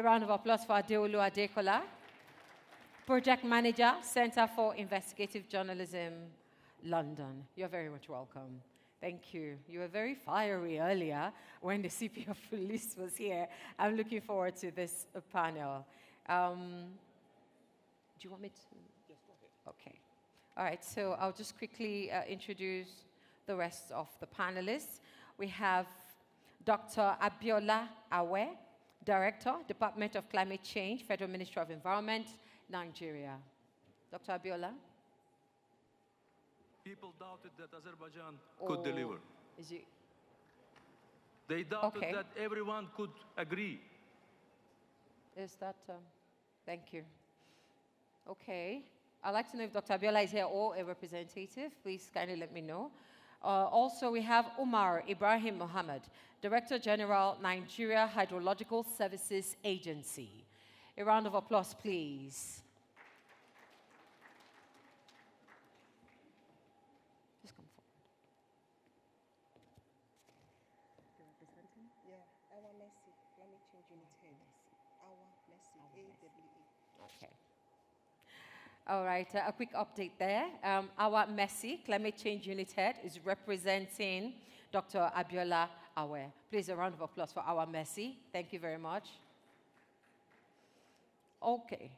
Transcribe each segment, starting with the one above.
round of applause for Adeolu Adekola, Project Manager, Center for Investigative Journalism, London. You're very much welcome. Thank you. You were very fiery earlier when the CP of Police was here. I'm looking forward to this panel. Do you want me to? Yes, go ahead. Okay. All right, so I'll just quickly introduce the rest of the panelists. We have Dr. Abiola Awe, Director, Department of Climate Change, Federal Ministry of Environment, Nigeria. Dr. Abiola? People doubted that Azerbaijan could deliver. Is it? They doubted that everyone could agree. Is that, thank you. Okay. I'd like to know if Dr. Abiola is here or a representative. Please kindly let me know. Also, we have Umar Ibrahim Mohammed, Director General, Nigeria Hydrological Services Agency. A round of applause, please. Just come forward. You're representing? Yeah, our Messi, Climate Change Unit Head. Our Messi, AWA. Okay. All right, a quick update there. Our Messi, Climate Change Unit Head, is representing Dr. Abiola Awe. Please, a round of applause for our Messi. Thank you very much. Okay.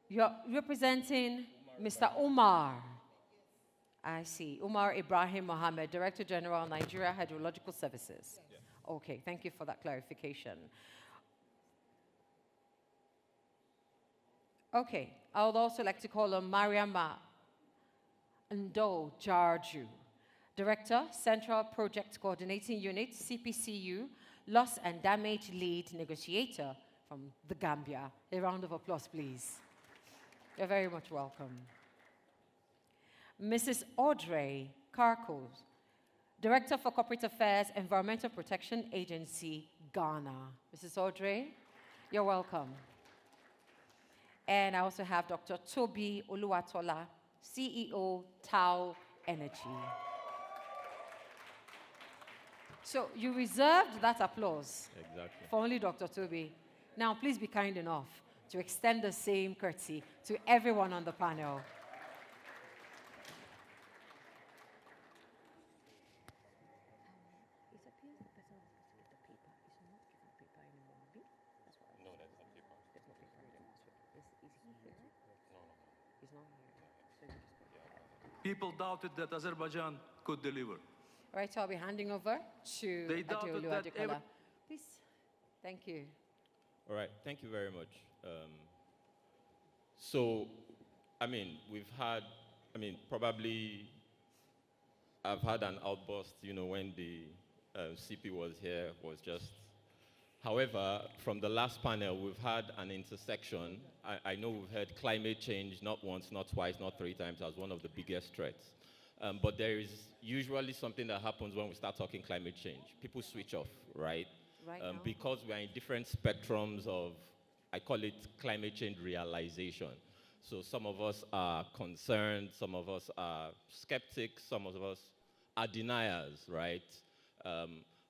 You're representing Mr. Umar. I see. Umar Ibrahim Mohammed, Director General, Nigeria Hydrological Services. Yeah. Okay, thank you for that clarification. Okay, I would also like to call on Mariama Ndow Jarju, Director, Central Project Coordinating Unit, CPCU, Loss and Damage Lead Negotiator from the Gambia. A round of applause, please. You're very much welcome. Mrs. Audrey Karkos, Director for Corporate Affairs, Environmental Protection Agency, Ghana. Mrs. Audrey, you're welcome. And I also have Dr. Tobi Oluwatola, CEO, Tau Energy. So you reserved that applause for only Dr. Tobi. Now, please be kind enough to extend the same courtesy to everyone on the panel. People doubted that Azerbaijan could deliver. All right, so I'll be handing over to Adeolu Adekola. Please. Thank you. All right, thank you very much. So, I mean, probably I've had an outburst, when the CP was here, was just. However, from the last panel, we've had an intersection. I know we've heard climate change not once, not twice, not three times as one of the biggest threats. But there is usually something that happens when we start talking climate change. People switch off, right? Because we are in different spectrums of, I call it climate change realization. So some of us are concerned, some of us are skeptics, some of us are deniers, right?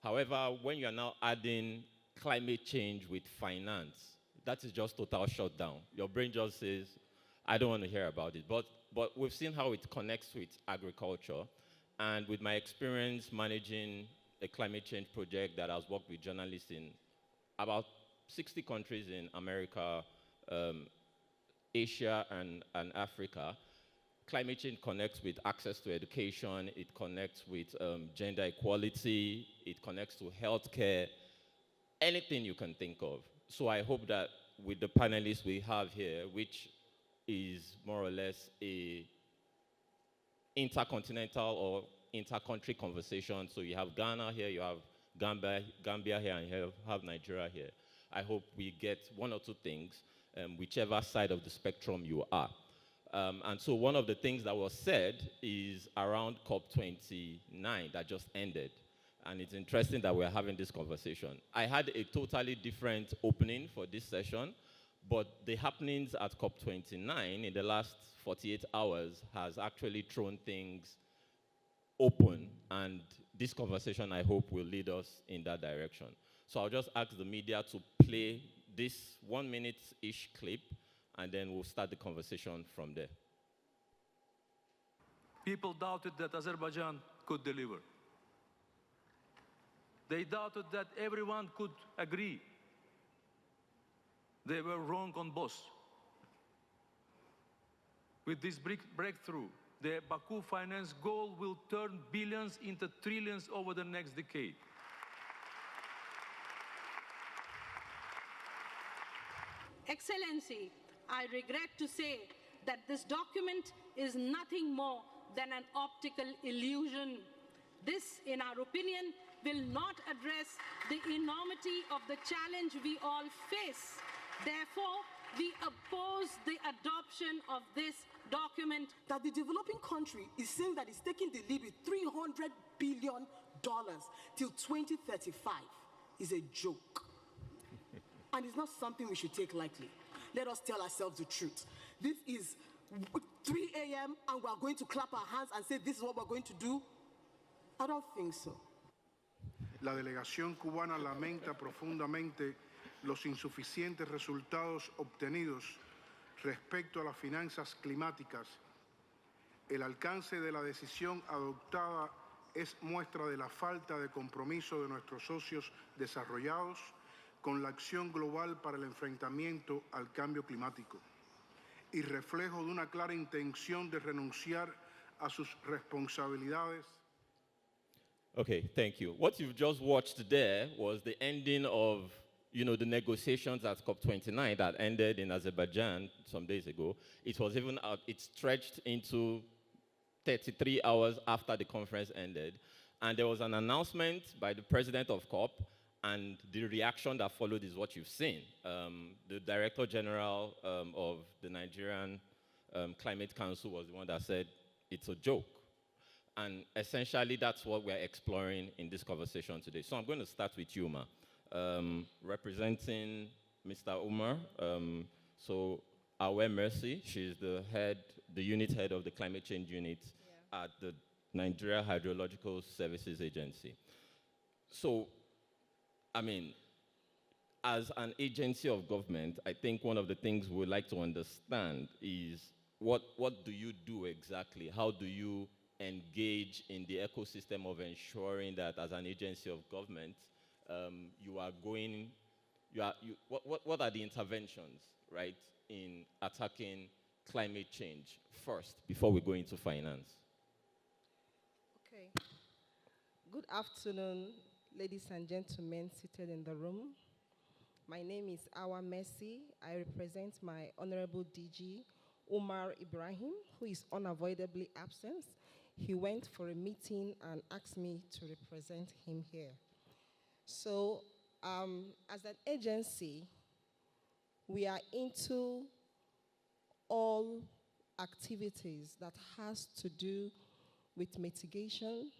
However, when you're now adding climate change with finance, that is just total shutdown. Your brain just says, I don't want to hear about it. But we've seen how it connects with agriculture. And with my experience managing a climate change project that has worked with journalists in about 60 countries in America, Asia, and Africa, climate change connects with access to education, it connects with gender equality, it connects to healthcare, anything you can think of. So I hope that with the panelists we have here, which is more or less a intercontinental or inter-country conversation, so you have Ghana here, you have Gambia here, and you have Nigeria here. I hope we get one or two things, whichever side of the spectrum you are. And so one of the things that was said is around COP29 that just ended. And it's interesting that we're having this conversation. I had a totally different opening for this session, but the happenings at COP29 in the last 48 hours has actually thrown things open, and this conversation, I hope, will lead us in that direction. So I'll just ask the media to play this 1 minute-ish clip, and then we'll start the conversation from there. People doubted that Azerbaijan could deliver. They doubted that everyone could agree. They were wrong on both. With this breakthrough, the Baku finance goal will turn billions into trillions over the next decade. Excellency, I regret to say that this document is nothing more than an optical illusion. This, in our opinion, will not address the enormity of the challenge we all face. Therefore, we oppose the adoption of this document. That the developing country is saying that it's taking the lead with $300 billion till 2035 is a joke. And it's not something we should take lightly. Let us tell ourselves the truth. This is 3 a.m. and we're going to clap our hands and say this is what we're going to do. I don't think so. La delegación cubana lamenta profundamente los insuficientes resultados obtenidos respecto a las finanzas climáticas. El alcance de la decisión adoptada es muestra de la falta de compromiso de nuestros socios desarrollados con la acción global para el enfrentamiento al cambio climático y reflejo de una clara intención de renunciar a sus responsabilidades. Okay, thank you. What you've just watched there was the ending of, the negotiations at COP29 that ended in Azerbaijan some days ago. It was even out, it stretched into 33 hours after the conference ended. And there was an announcement by the president of COP, and the reaction that followed is what you've seen. The Director General of the Nigerian Climate Council was the one that said, it's a joke. And essentially, that's what we're exploring in this conversation today. So I'm going to start with you, Umar. Representing Mr. Umar, so Awe Mercy, she's the unit head of the climate change unit at the Nigeria Hydrological Services Agency. So, I mean, as an agency of government, I think one of the things we'd like to understand is what do you do exactly? How do you engage in the ecosystem of ensuring that as an agency of government, what are the interventions, right, in attacking climate change first before we go into finance? Okay. Good afternoon, ladies and gentlemen seated in the room. My name is Awa Mercy. I represent my Honorable DG, Umar Ibrahim, who is unavoidably absent. He went for a meeting and asked me to represent him here. So, as an agency, we are into all activities that has to do with mitigation,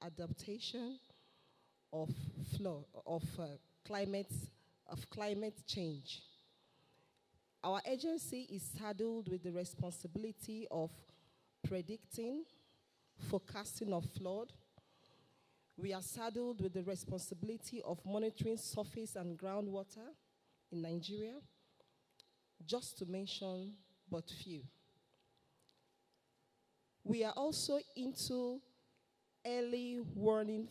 adaptation of climate change. Our agency is saddled with the responsibility of predicting, forecasting of flood. We are saddled with the responsibility of monitoring surface and groundwater in Nigeria, just to mention but few. We are also into early warning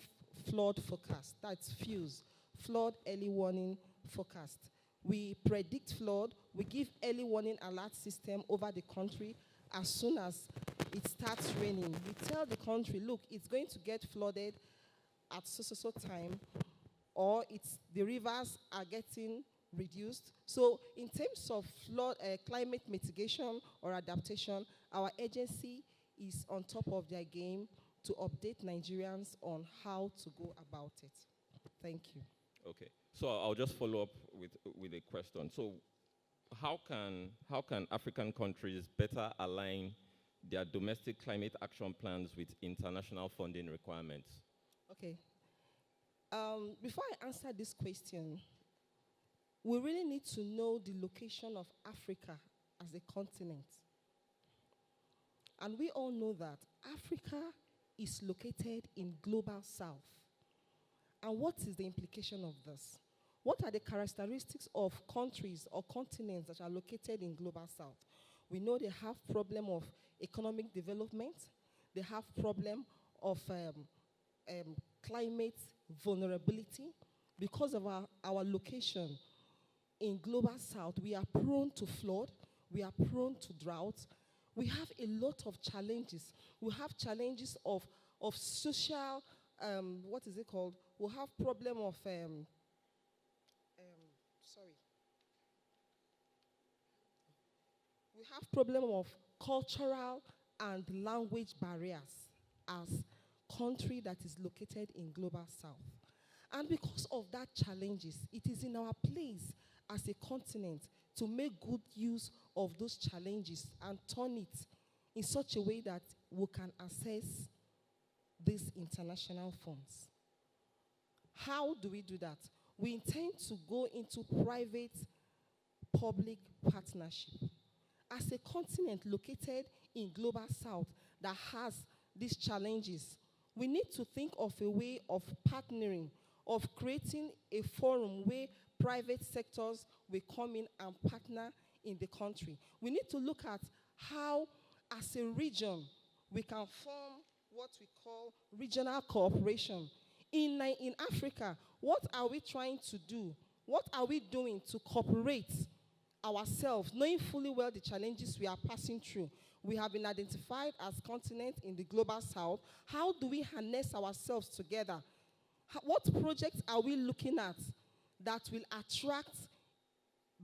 flood forecast. That's FEWS, Flood Early Warning Forecast. We predict flood. We give early warning alert system over the country as soon as it starts raining. We tell the country, look, it's going to get flooded at so time, or the rivers are getting reduced. So in terms of flood, climate mitigation or adaptation, our agency is on top of their game to update Nigerians on how to go about it. Thank you. Okay, so I'll just follow up with a question. So how can African countries better align their domestic climate action plans with international funding requirements? Okay. Before I answer this question, we really need to know the location of Africa as a continent. And we all know that Africa is located in global south. And what is the implication of this? What are the characteristics of countries or continents that are located in Global South? We know they have problem of economic development. They have problem of climate vulnerability. Because of our location in Global South, we are prone to flood. We are prone to drought. We have a lot of challenges. We have challenges of social, what is it called? We have problem of, we have problem of cultural and language barriers as country that is located in Global South. And because of that challenges, it is in our place as a continent to make good use of those challenges and turn it in such a way that we can access these international funds. How do we do that? We intend to go into private-public partnership. As a continent located in Global South that has these challenges, we need to think of a way of partnering, of creating a forum where private sectors will come in and partner in the country. We need to look at how, as a region, we can form what we call regional cooperation. In Africa, what are we trying to do? What are we doing to cooperate ourselves, knowing fully well the challenges we are passing through? We have been identified as continent in the Global South. How do we harness ourselves together? What projects are we looking at that will attract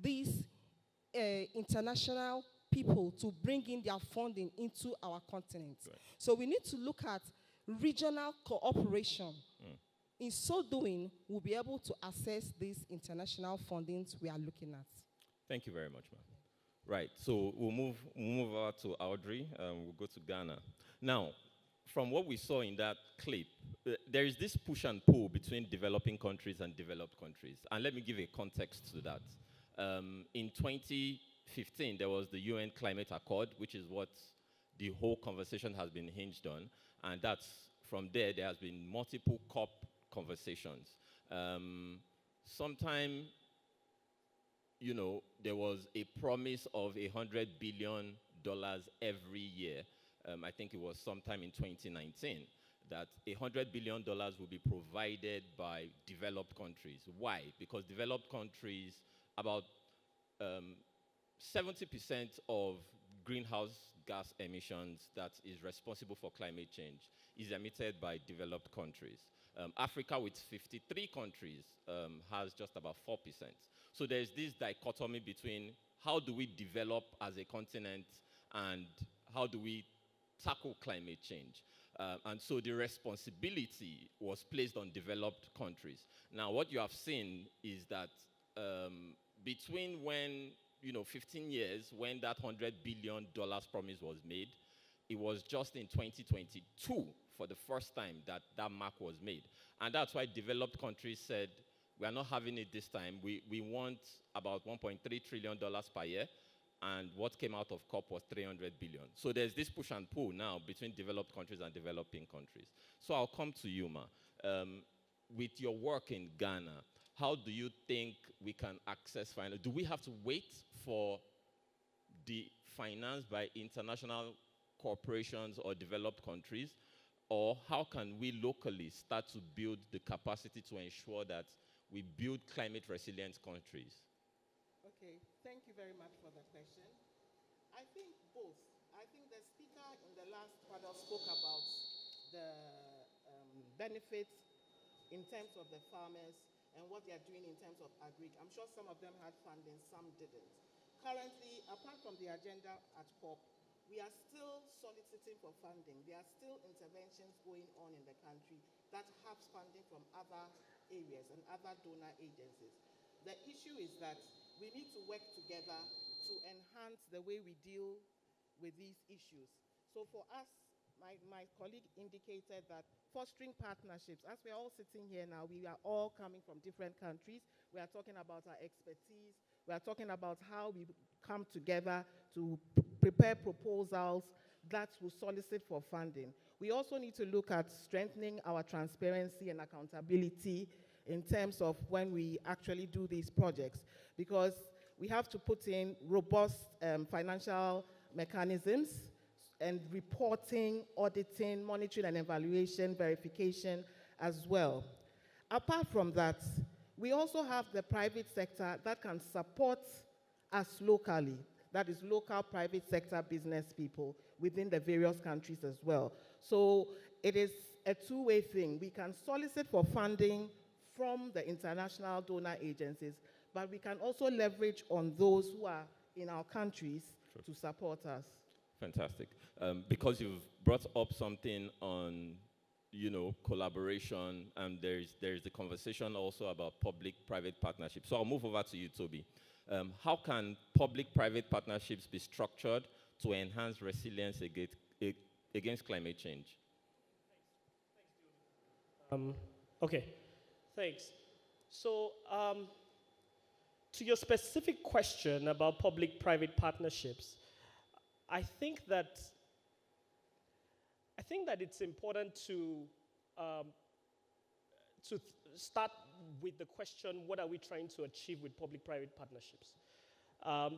these international people to bring in their funding into our continent? Right. So we need to look at regional cooperation. In so doing, we'll be able to access these international fundings we are looking at. Thank you very much, ma'am. Right, so we'll move over to Audrey. We'll go to Ghana. Now, from what we saw in that clip, there is this push and pull between developing countries and developed countries. And let me give a context to that. In 2015, there was the UN Climate Accord, which is what the whole conversation has been hinged on. And that's, from there has been multiple COP conversations. Sometime, you know, there was a promise of $100 billion every year. I think it was sometime in 2019, that $100 billion will be provided by developed countries. Why? Because developed countries, about 70% of greenhouse gas emissions that is responsible for climate change is emitted by developed countries. Africa, with 53 countries, has just about 4%. So there's this dichotomy between how do we develop as a continent and how do we tackle climate change. And so the responsibility was placed on developed countries. Now, what you have seen is that between when, 15 years, when that $100 billion promise was made, it was just in 2022 for the first time that that mark was made. And that's why developed countries said, we are not having it this time. We want about $1.3 trillion per year. And what came out of COP was $300 billion. So there's this push and pull now between developed countries and developing countries. So I'll come to you, Ma. With your work in Ghana, how do you think we can access finance? Do we have to wait for the finance by international corporations or developed countries? Or how can we locally start to build the capacity to ensure that we build climate resilient countries? Okay, thank you very much for the question. I think both. I think the speaker in the last panel spoke about the benefits in terms of the farmers and what they are doing in terms of agri. I'm sure some of them had funding, some didn't. Currently, apart from the agenda at COP, we are still soliciting for funding. There are still interventions going on in the country that have funding from other areas and other donor agencies. The issue is that we need to work together to enhance the way we deal with these issues. So for us, my colleague indicated that fostering partnerships, as we're all sitting here now, we are all coming from different countries. We are talking about our expertise. We are talking about how we come together to prepare proposals that will solicit for funding. We also need to look at strengthening our transparency and accountability in terms of when we actually do these projects, because we have to put in robust financial mechanisms and reporting, auditing, monitoring and evaluation, verification as well. Apart from that, we also have the private sector that can support us locally, that is local private sector business people within the various countries as well. So it is a two-way thing. We can solicit for funding from the international donor agencies, but we can also leverage on those who are in our countries to support us. Fantastic. Because you've brought up something on, collaboration, and there's the conversation also about public-private partnerships. So I'll move over to you, Tobi. How can public-private partnerships be structured to enhance resilience against climate change? Okay, thanks. So, to your specific question about public-private partnerships, I think that it's important to start with the question, what are we trying to achieve with public-private partnerships?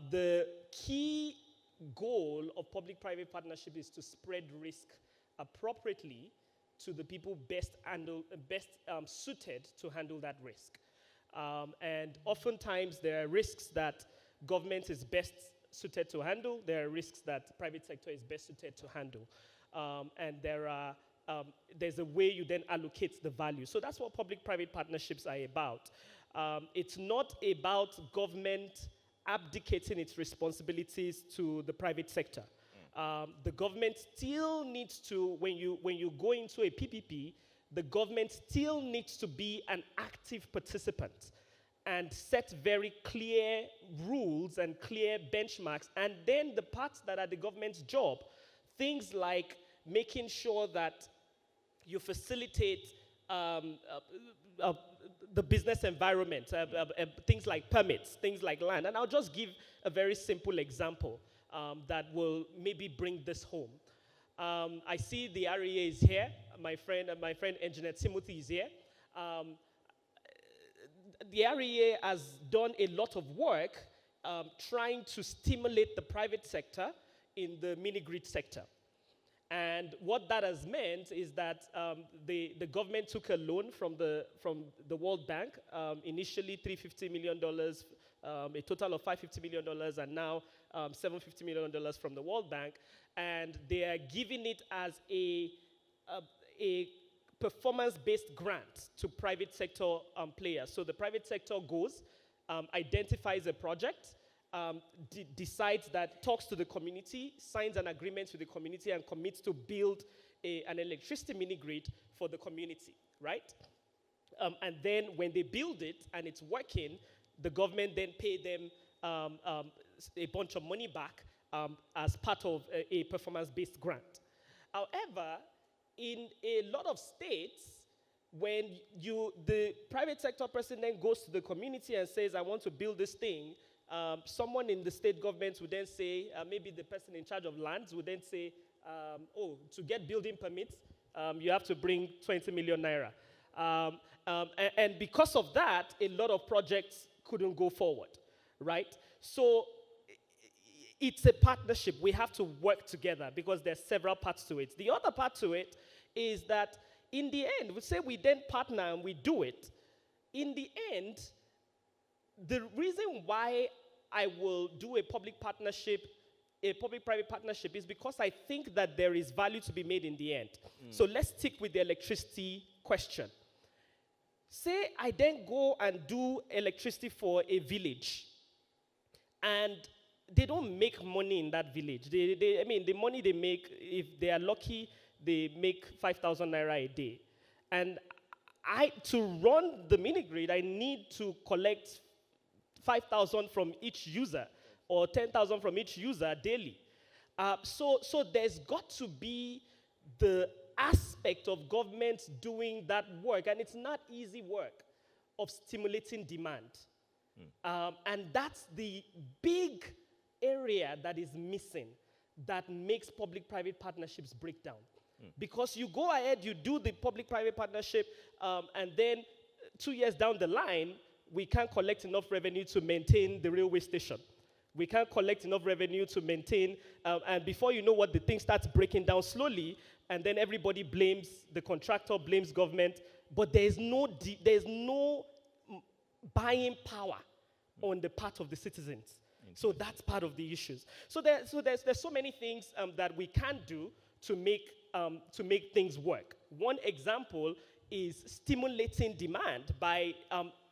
The key goal of public-private partnership is to spread risk appropriately to the people best suited to handle that risk. And oftentimes there are risks that government is best suited to handle. There are risks that private sector is best suited to handle. And there's a way you then allocate the value. So that's what public-private partnerships are about. It's not about government abdicating its responsibilities to the private sector. The government still needs to, when you go into a PPP, the government still needs to be an active participant and set very clear rules and clear benchmarks. And then the parts that are the government's job, things like making sure that you facilitate the business environment, things like permits, things like land. And I'll just give a very simple example that will maybe bring this home. I see the REA is here. My friend Engineer Timothy is here. The REA has done a lot of work trying to stimulate the private sector in the mini-grid sector. And what that has meant is that the government took a loan from the World Bank, initially $350 million, a total of $550 million, and now $750 million from the World Bank. And they are giving it as a performance-based grant to private sector players. So the private sector goes, identifies a project, decides that, talks to the community, signs an agreement with the community, and commits to build an electricity mini-grid for the community, right? And then when they build it and it's working, the government then pay them a bunch of money back as part of a performance-based grant. However, in a lot of states, when the private sector person then goes to the community and says, I want to build this thing, someone in the state government would then say, maybe the person in charge of lands would then say, to get building permits, you have to bring 20 million naira. And because of that, a lot of projects couldn't go forward, right? So it's a partnership. We have to work together because there's several parts to it. The other part to it is that in the end, we say we then partner and we do it. In the end, the reason why I will do a public-private partnership is because I think that there is value to be made in the end. So let's stick with the electricity question. Say I then go and do electricity for a village, and they don't make money in that village. I mean, the money they make, if they are lucky, they make 5,000 naira a day. And to run the mini-grid, I need to collect 5,000 from each user or 10,000 from each user daily. So there's got to be the aspect of government doing that work, and it's not easy work, of stimulating demand. And that's the big area that is missing that makes public-private partnerships break down. Because you go ahead, you do the public-private partnership, and then 2 years down the line, we can't collect enough revenue to maintain the railway station. We can't collect enough revenue to maintain, and before you know what, the thing starts breaking down slowly, and then everybody blames the contractor, blames government, but there's no buying power on the part of the citizens. So that's part of the issues. So there's so many things that we can do to make things work. One example is stimulating demand by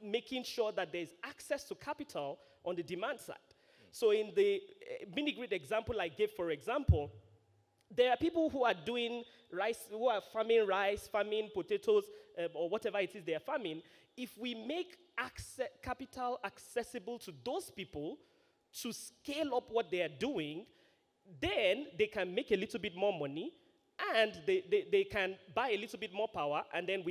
making sure that there's access to capital on the demand side. So in the mini-grid example I gave, for example, there are people who are doing rice, who are farming rice, farming potatoes, or whatever it is they are farming. If we make capital accessible to those people to scale up what they are doing, then they can make a little bit more money, and they can buy a little bit more power, and then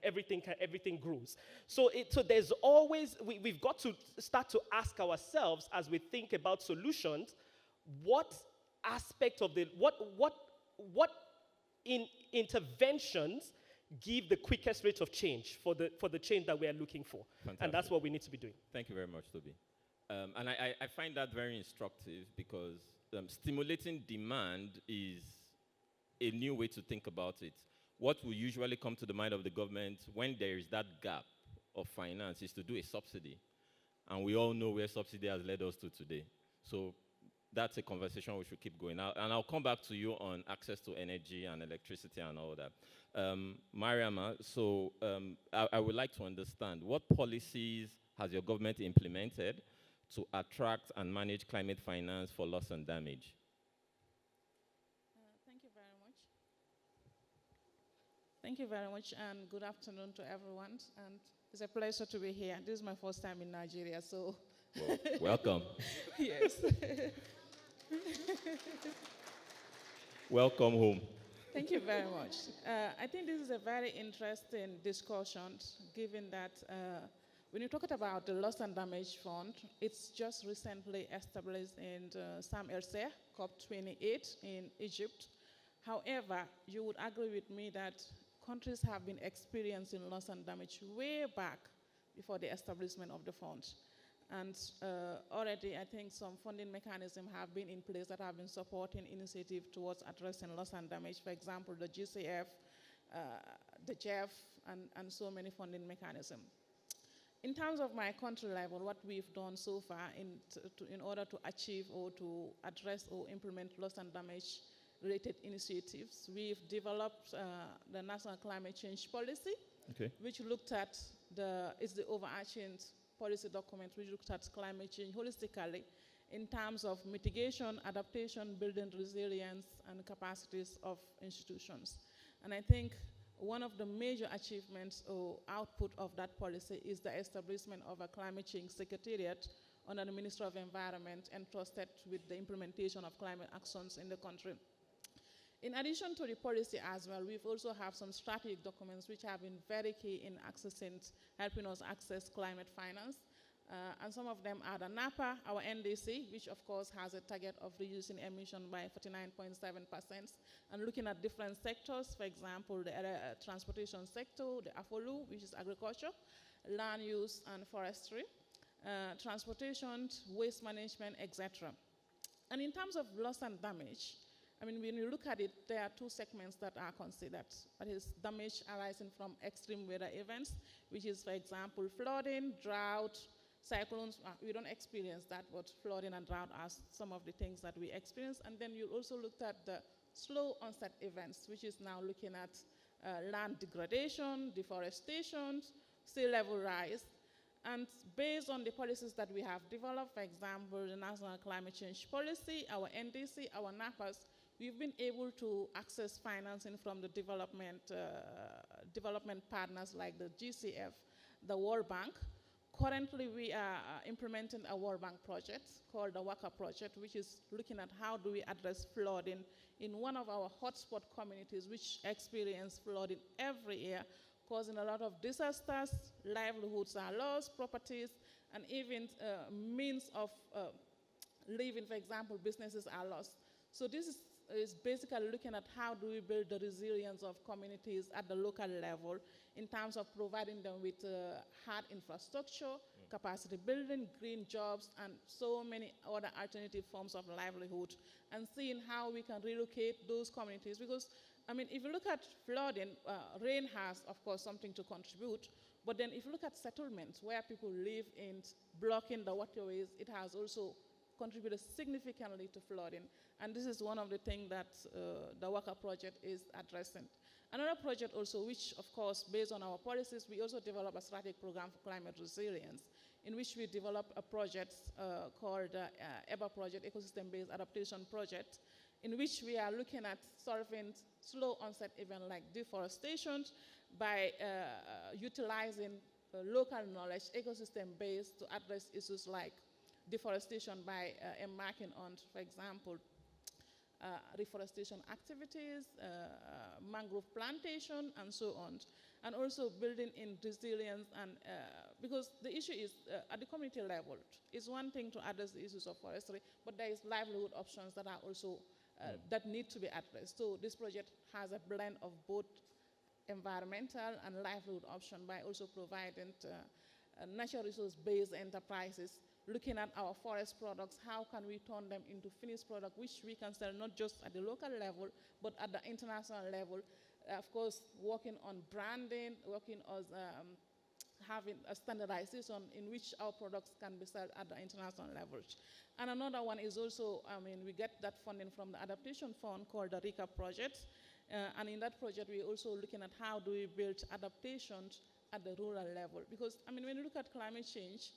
everything grows. So there's always, we've got to start to ask ourselves as we think about solutions, what aspect of what interventions give the quickest rate of change for the change that we are looking for. Fantastic. And that's what we need to be doing. Thank you very much, Tobi. And I find that very instructive, because stimulating demand is a new way to think about it. What will usually come to the mind of the government when there is that gap of finance is to do a subsidy. And we all know where subsidy has led us to today. So that's a conversation we should keep going. And I'll come back to you on access to energy and electricity and all that. Mariama, so I would like to understand, what policies has your government implemented to attract and manage climate finance for loss and damage? Thank you very much. Thank you very much, and good afternoon to everyone. And it's a pleasure to be here. This is my first time in Nigeria, so. Well, welcome. Yes. Welcome home. Thank you very much. I think this is a very interesting discussion, given that when you talk about the Loss and Damage Fund, it's just recently established in Sharm el-Sheikh, COP28 in Egypt. However, you would agree with me that countries have been experiencing loss and damage way back before the establishment of the fund. And already, I think some funding mechanisms have been in place that have been supporting initiative towards addressing loss and damage. For example, the GCF, the JEF, and so many funding mechanisms. In terms of my country level, what we've done so far in order to achieve or to address or implement loss and damage related initiatives, we've developed the National Climate Change Policy, which looked at it's the overarching policy document which looked at climate change holistically in terms of mitigation, adaptation, building resilience, and capacities of institutions. And I think one of the major achievements or output of that policy is the establishment of a climate change secretariat under the Ministry of Environment, entrusted with the implementation of climate actions in the country. In addition to the policy as well, we've also have some strategic documents which have been very key in helping us access climate finance. And some of them are the NAPA, our NDC, which of course has a target of reducing emission by 49.7%, and looking at different sectors, for example, the transportation sector, the Adeolu, which is agriculture, land use and forestry, transportation, waste management, etc. And in terms of loss and damage, I mean, when you look at it, there are two segments that are considered. That is damage arising from extreme weather events, which is, for example, flooding, drought, cyclones. We don't experience that, but flooding and drought are some of the things that we experience. And then you also looked at the slow onset events, which is now looking at land degradation, deforestation, sea level rise. And based on the policies that we have developed, for example, the National Climate Change Policy, our NDC, our NAPAs, we've been able to access financing from the development partners like the GCF, the World Bank. Currently, we are implementing a World Bank project called the WACA project, which is looking at how do we address flooding in one of our hotspot communities, which experience flooding every year, causing a lot of disasters, livelihoods are lost, properties, and even means of living, for example, businesses are lost. So this is is basically looking at how do we build the resilience of communities at the local level in terms of providing them with hard infrastructure, capacity building, green jobs, and so many other alternative forms of livelihood, and seeing how we can relocate those communities. Because, I mean, if you look at flooding, rain has, of course, something to contribute, but then if you look at settlements where people live in blocking the waterways, it has also contributed significantly to flooding. And this is one of the things that the WACA project is addressing. Another project also, which of course, based on our policies, we also develop a strategic program for climate resilience, in which we develop a project called EBA project, Ecosystem-Based Adaptation Project, in which we are looking at solving slow onset events like deforestation by utilizing local knowledge, ecosystem-based, to address issues like deforestation by embarking on, for example, reforestation activities, mangrove plantation, and so on. And also building in resilience, and because the issue is at the community level, it's one thing to address the issues of forestry, but there is livelihood options that are also, that need to be addressed. So this project has a blend of both environmental and livelihood option by also providing natural resource-based enterprises, looking at our forest products, how can we turn them into finished product, which we can sell not just at the local level, but at the international level. Of course, working on branding, working on having a standardization in which our products can be sold at the international level. And another one is also, I mean, we get that funding from the adaptation fund called the RICA project. And in that project, we're also looking at how do we build adaptations at the rural level. Because, I mean, when you look at climate change,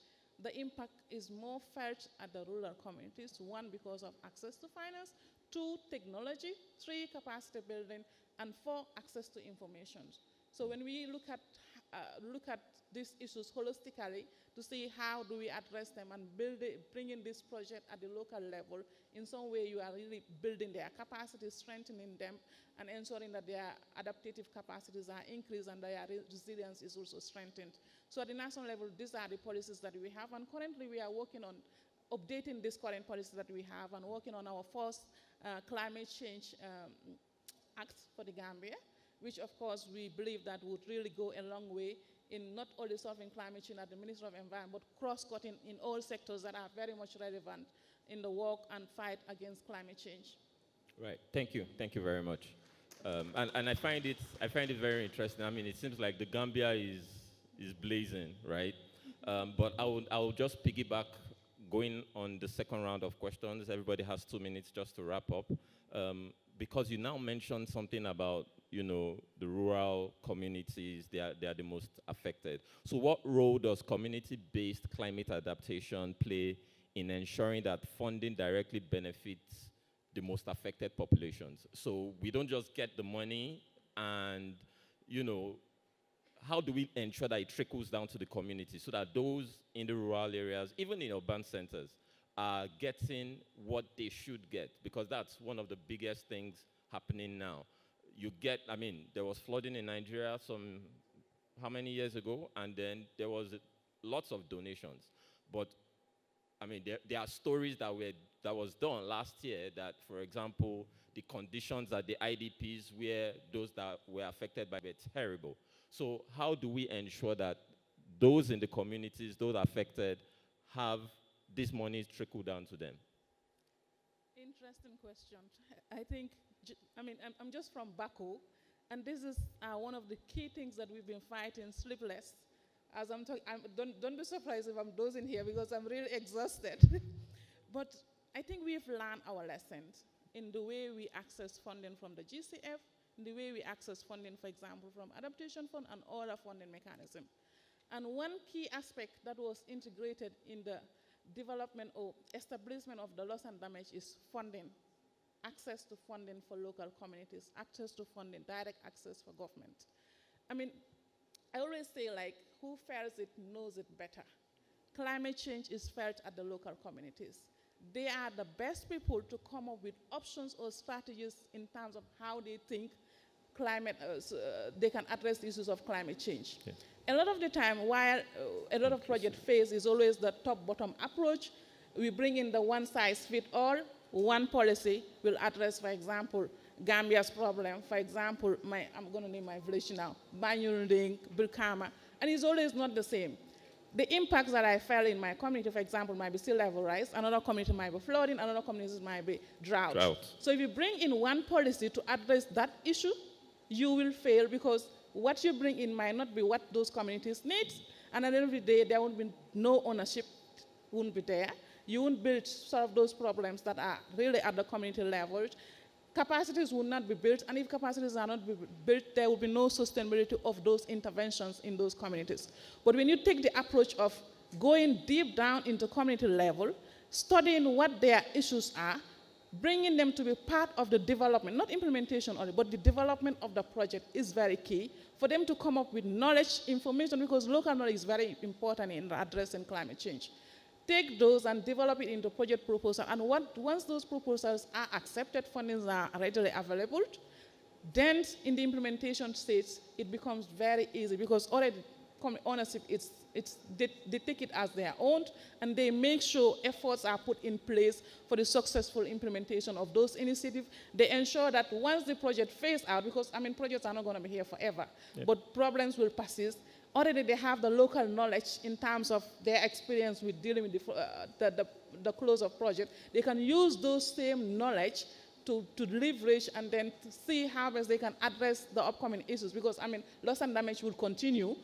the impact is more felt at the rural communities. One, because of access to finance. Two, technology. Three, capacity building. And four, access to information. So when we look at these issues holistically to see how do we address them and bringing this project at the local level, in some way you are really building their capacity, strengthening them, and ensuring that their adaptive capacities are increased and their resilience is also strengthened. So at the national level, these are the policies that we have, and currently we are working on updating these current policies that we have and working on our first climate change act for the Gambia, which of course we believe that would really go a long way in not only solving climate change at the Ministry of Environment, but cross-cutting in all sectors that are very much relevant in the work and fight against climate change. Right, thank you very much. And I find it very interesting. I mean, it seems like the Gambia is blazing, right? But I will just piggyback going on the second round of questions. Everybody has 2 minutes just to wrap up. Because you now mentioned something about, you know, the rural communities, they are the most affected. So what role does community-based climate adaptation play in ensuring that funding directly benefits the most affected populations? So we don't just get the money and, you know, how do we ensure that it trickles down to the community so that those in the rural areas, even in urban centers, are getting what they should get? Because that's one of the biggest things happening now. You get, I mean, there was flooding in Nigeria how many years ago? And then there was lots of donations. But, I mean, there are stories that was done last year that, for example, the conditions at the IDPs where those that were affected by it were terrible. So how do we ensure that those in the communities, those affected, have this money trickle down to them? Interesting question. I think, I mean, I'm just from Baku, and this is one of the key things that we've been fighting sleepless. As I'm talking, don't be surprised if I'm dozing here because I'm really exhausted. But I think we've learned our lessons in the way we access funding from the GCF, in the way we access funding, for example, from Adaptation Fund and other funding mechanisms. And one key aspect that was integrated in the development or establishment of the loss and damage is funding, access to funding for local communities, access to funding, direct access for government. I mean, I always say, like, who feels it knows it better. Climate change is felt at the local communities. They are the best people to come up with options or strategies in terms of how they think climate, they can address the issues of climate change. Yeah. A lot of the time, while a lot of project phase is always the top-bottom approach, we bring in the one-size-fits-all, one policy will address, for example, Gambia's problem. For example, I'm going to name my village now, Banyurunding, Burkama, and it's always not the same. The impacts that I felt in my community, for example, might be sea level rise, another community might be flooding, another community might be drought. So if you bring in one policy to address that issue, you will fail because what you bring in might not be what those communities need, and at the end of the day, there won't be no ownership, won't be there. You won't build solve those problems that are really at the community level. Capacities will not be built, and if capacities are not built, there will be no sustainability of those interventions in those communities. But when you take the approach of going deep down into community level, studying what their issues are, bringing them to be part of the development, not implementation only, but the development of the project is very key for them to come up with knowledge, information, because local knowledge is very important in addressing climate change. Take those and develop it into project proposal. And once those proposals are accepted, fundings are readily available, then in the implementation stage, it becomes very easy because already ownership, they take it as their own, and they make sure efforts are put in place for the successful implementation of those initiatives. They ensure that once the project phase out, because projects are not going to be here forever, but problems will persist. Already they have the local knowledge in terms of their experience with dealing with the close of project. They can use those same knowledge to leverage and then to see how best they can address the upcoming issues, because loss and damage will continue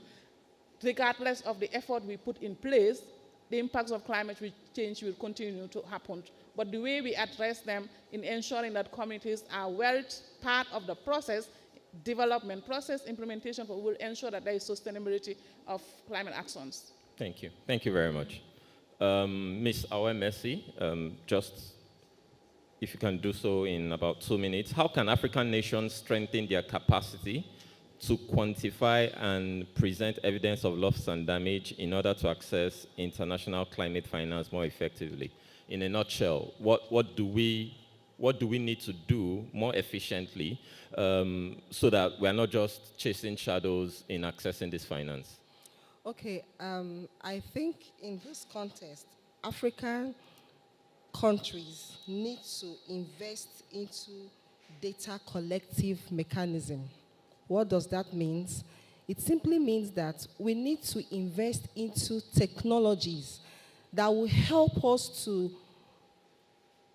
regardless of the effort we put in place. The impacts of climate change will continue to happen. But the way we address them in ensuring that communities are well part of the process, development process, implementation will ensure that there is sustainability of climate actions. Thank you. Thank you very much. Ms. Awe Messi, just if you can do so in about 2 minutes, how can African nations strengthen their capacity to quantify and present evidence of loss and damage in order to access international climate finance more effectively? In a nutshell, what do we need to do more efficiently so that we're not just chasing shadows in accessing this finance? Okay, I think in this context, African countries need to invest into data collective mechanism. What does that mean? It simply means that we need to invest into technologies that will help us to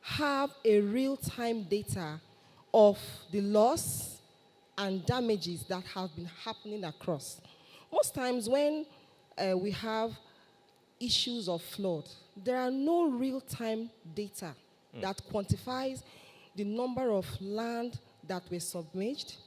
have a real-time data of the loss and damages that have been happening across. Most times when we have issues of flood, there are no real-time data that quantifies the number of land that were submerged,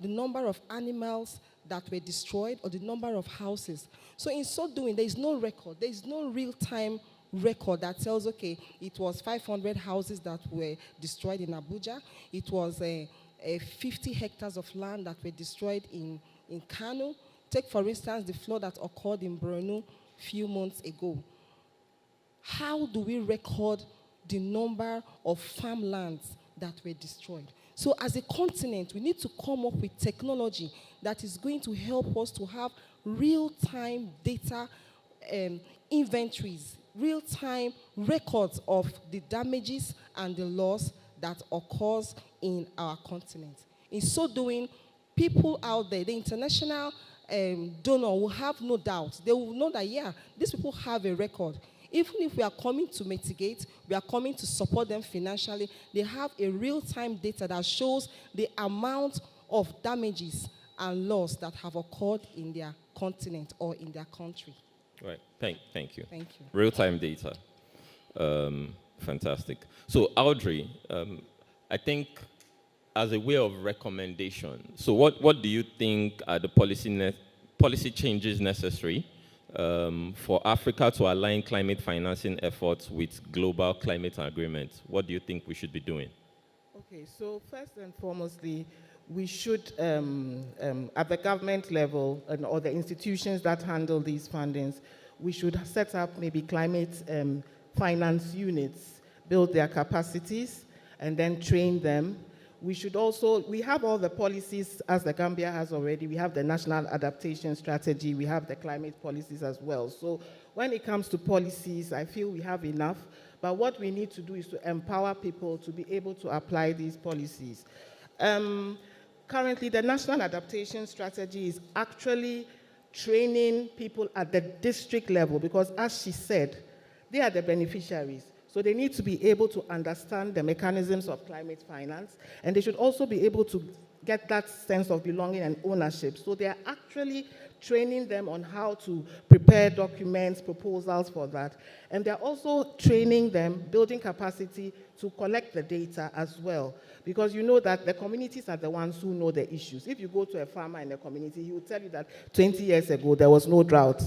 the number of animals that were destroyed, or the number of houses. So in so doing, there is no record. There is no real-time record that tells, okay, it was 500 houses that were destroyed in Abuja. It was 50 hectares of land that were destroyed in Kano. Take, for instance, the flood that occurred in Borno a few months ago. How do we record the number of farmlands that were destroyed? So as a continent, we need to come up with technology that is going to help us to have real-time data inventories, real-time records of the damages and the loss that occurs in our continent. In so doing, people out there, the international donor will have no doubt. They will know that, yeah, these people have a record. Even if we are coming to mitigate, we are coming to support them financially, they have a real-time data that shows the amount of damages and loss that have occurred in their continent or in their country. Right. Thank you. Thank you. Real-time data. Fantastic. So, Audrey, I think as a way of recommendation, so what do you think are the policy changes necessary for Africa to align climate financing efforts with global climate agreements? What do you think we should be doing? Okay, so first and foremostly, we should, at the government level or the institutions that handle these fundings, we should set up maybe climate finance units, build their capacities, and then train them. We should also, we have all the policies as the Gambia has already. We have the National Adaptation Strategy. We have the climate policies as well. So when it comes to policies, I feel we have enough. But what we need to do is to empower people to be able to apply these policies. Currently, the National Adaptation Strategy is actually training people at the district level because, as she said, they are the beneficiaries. So they need to be able to understand the mechanisms of climate finance, and they should also be able to get that sense of belonging and ownership. So they are actually training them on how to prepare documents, proposals for that. And they're also training them, building capacity to collect the data as well. Because you know that the communities are the ones who know the issues. If you go to a farmer in the community, he will tell you that 20 years ago there was no drought.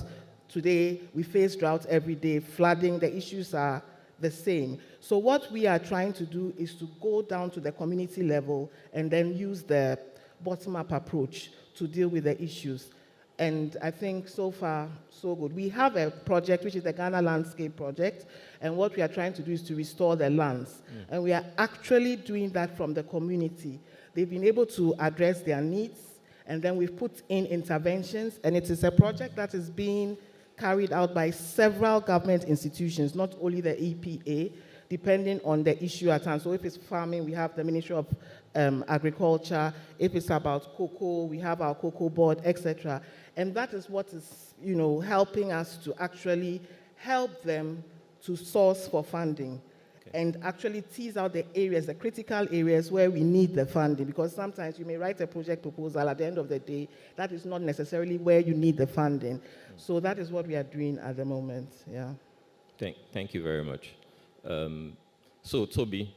Today we face drought every day, flooding, the issues are the same. So what we are trying to do is to go down to the community level and then use the bottom-up approach to deal with the issues. And I think so far, so good. We have a project, which is the Ghana Landscape Project, and what we are trying to do is to restore the lands. And we are actually doing that from the community. They've been able to address their needs, and then we've put in interventions, and it is a project that is being carried out by several government institutions, not only the EPA, depending on the issue at hand. So if it's farming, we have the Ministry of Agriculture. If it's about cocoa, we have our cocoa board, etc. And that is what is, helping us to actually help them to source for funding and actually tease out the areas, the critical areas where we need the funding. Because sometimes you may write a project proposal, at the end of the day, that is not necessarily where you need the funding. So that is what we are doing at the moment, yeah. Thank you very much. So, Tobi,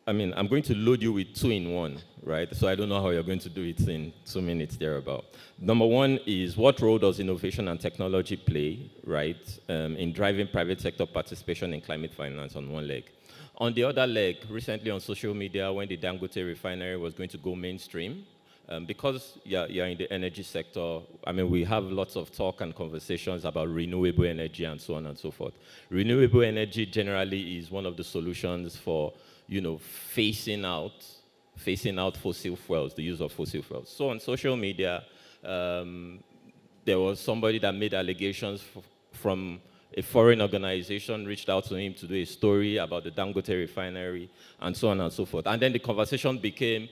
I'm going to load you with 2 in 1, right? So I don't know how you're going to do it in 2 minutes thereabout. Number 1 is, what role does innovation and technology play, right, in driving private sector participation in climate finance on one leg? On the other leg, recently on social media, when the Dangote refinery was going to go mainstream, because you're in the energy sector, we have lots of talk and conversations about renewable energy and so on and so forth. Renewable energy generally is one of the solutions for, phasing out fossil fuels, the use of fossil fuels. So on social media, there was somebody that made allegations from a foreign organization, reached out to him to do a story about the Dangote refinery and so on and so forth. And then the conversation became,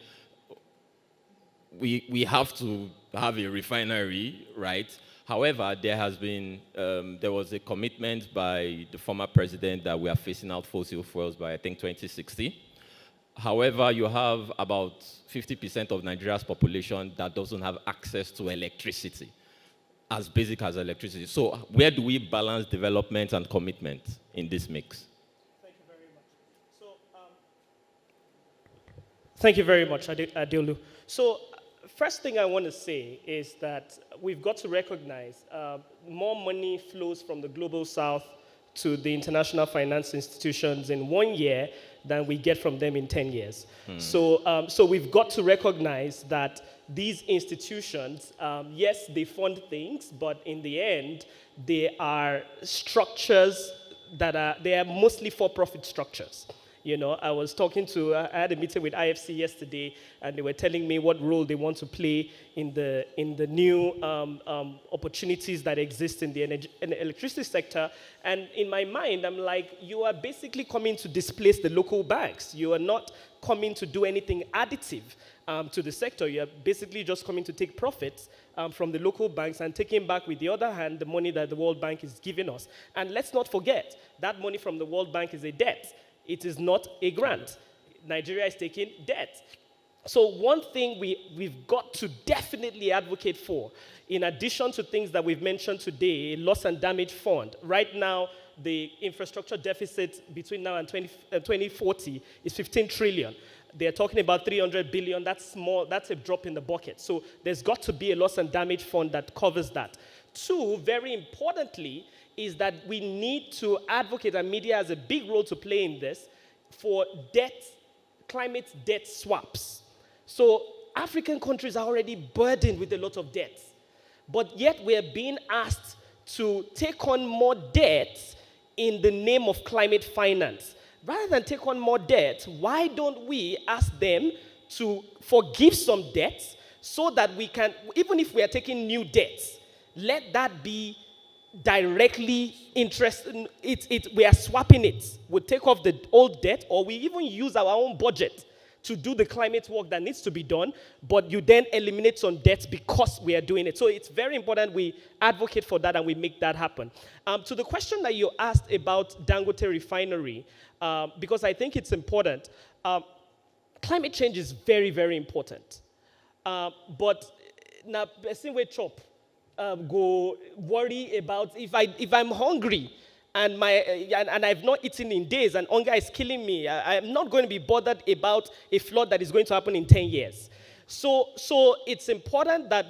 we have to have a refinery, right? However, there was a commitment by the former president that we are phasing out fossil fuels by, I think, 2060. However, you have about 50% of Nigeria's population that doesn't have access to electricity, as basic as electricity. So where do we balance development and commitment in this mix? Thank you very much. So, thank you very much, Adeolu. So, first thing I want to say is that we've got to recognize more money flows from the global south to the international finance institutions in 1 year than we get from them in 10 years. So we've got to recognize that these institutions, yes, they fund things, but in the end, they are structures they are mostly for-profit structures. I was talking to, I had a meeting with IFC yesterday, and they were telling me what role they want to play in the new opportunities that exist in the electricity sector. And in my mind, I'm like, you are basically coming to displace the local banks. You are not coming to do anything additive to the sector. You are basically just coming to take profits from the local banks and taking back, with the other hand, the money that the World Bank is giving us. And let's not forget, that money from the World Bank is a debt. It is not a grant. Nigeria is taking debt. So one thing we've got to definitely advocate for, in addition to things that we've mentioned today, a loss and damage fund. Right now, the infrastructure deficit between now and 2040 is 15 trillion. They're talking about 300 billion. That's small. That's a drop in the bucket. So there's got to be a loss and damage fund that covers that. 2, very importantly, is that we need to advocate, and media has a big role to play in this, for climate debt swaps. So African countries are already burdened with a lot of debts, but yet we are being asked to take on more debt in the name of climate finance. Rather than take on more debt, why don't we ask them to forgive some debts so that we can, even if we are taking new debts, let that be directly interested, we are swapping it. We take off the old debt, or we even use our own budget to do the climate work that needs to be done, but you then eliminate some debts because we are doing it. So it's very important we advocate for that and we make that happen. To the question that you asked about Dangote Refinery, because I think it's important, climate change is very, very important. But now, person will chop, go worry about if I'm hungry, and I've not eaten in days, and hunger is killing me. I'm not going to be bothered about a flood that is going to happen in 10 years. So it's important that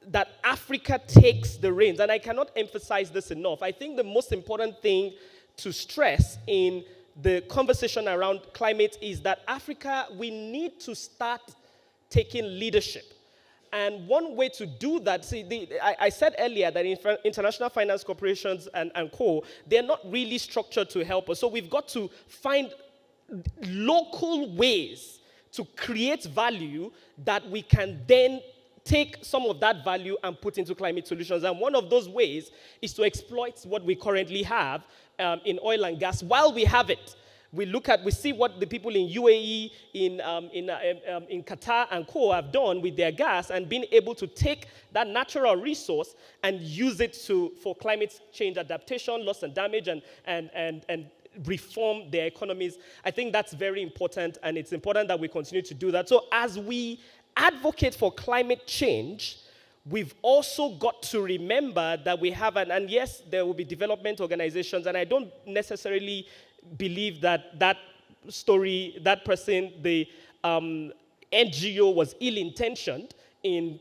that Africa takes the reins, and I cannot emphasize this enough. I think the most important thing to stress in the conversation around climate is that Africa, we need to start taking leadership. And one way to do that, see, I said earlier that international finance corporations and co, they're not really structured to help us. So we've got to find local ways to create value that we can then take some of that value and put into climate solutions. And one of those ways is to exploit what we currently have in oil and gas while we have it. We see what the people in UAE, in Qatar and co have done with their gas, and being able to take that natural resource and use it for climate change adaptation, loss and damage, and reform their economies. I think that's very important, and it's important that we continue to do that. So as we advocate for climate change, we've also got to remember that we have, and yes, there will be development organizations, and I don't necessarily believe that that person, the NGO, was ill-intentioned in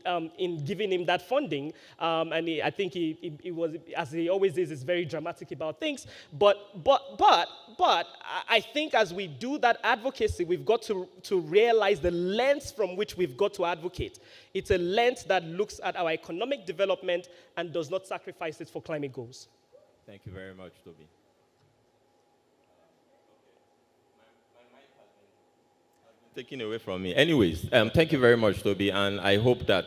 giving him that funding, and I think he was, as he always is very dramatic about things. But I think as we do that advocacy, we've got to realize the lens from which we've got to advocate. It's a lens that looks at our economic development and does not sacrifice it for climate goals. Thank you very much, Tobi. Taken away from me. Anyways, thank you very much, Tobi, and I hope that,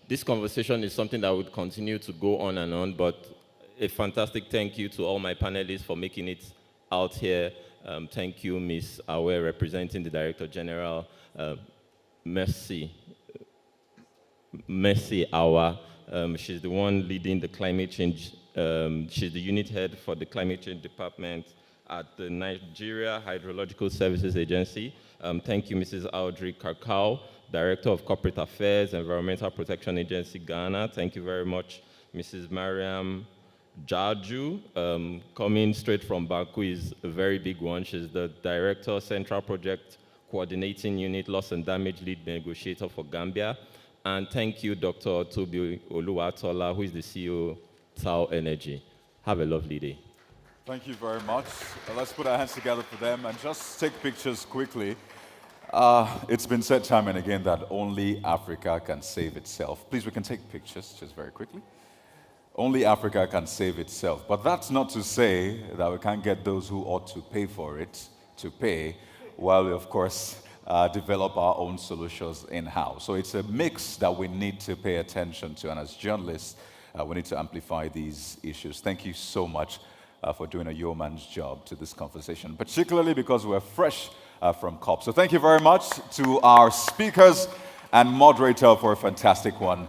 this conversation is something that would continue to go on and on, but a fantastic thank you to all my panelists for making it out here. Thank you, Ms. Awe, representing the Director General. Mercy Awa. She's the one leading the climate change. She's the unit head for the climate change department at the Nigeria Hydrological Services Agency. Thank you, Mrs. Audrey Karkau, Director of Corporate Affairs, Environmental Protection Agency, Ghana. Thank you very much, Mrs. Mariama. Jarju, coming straight from Baku, is a very big one. She's the Director, Central Project Coordinating Unit, Loss and Damage Lead Negotiator for Gambia. And thank you, Dr. Tobi Oluwatola, who is the CEO of Tau Energy. Have a lovely day. Thank you very much. Let's put our hands together for them and just take pictures quickly. It's been said time and again that only Africa can save itself. Please, we can take pictures just very quickly. Only Africa can save itself. But that's not to say that we can't get those who ought to pay for it to pay, while we, of course, develop our own solutions in-house. So it's a mix that we need to pay attention to. And as journalists, we need to amplify these issues. Thank you so much for doing a yeoman's job to this conversation, particularly because we're fresh from COP. So thank you very much to our speakers and moderator for a fantastic one.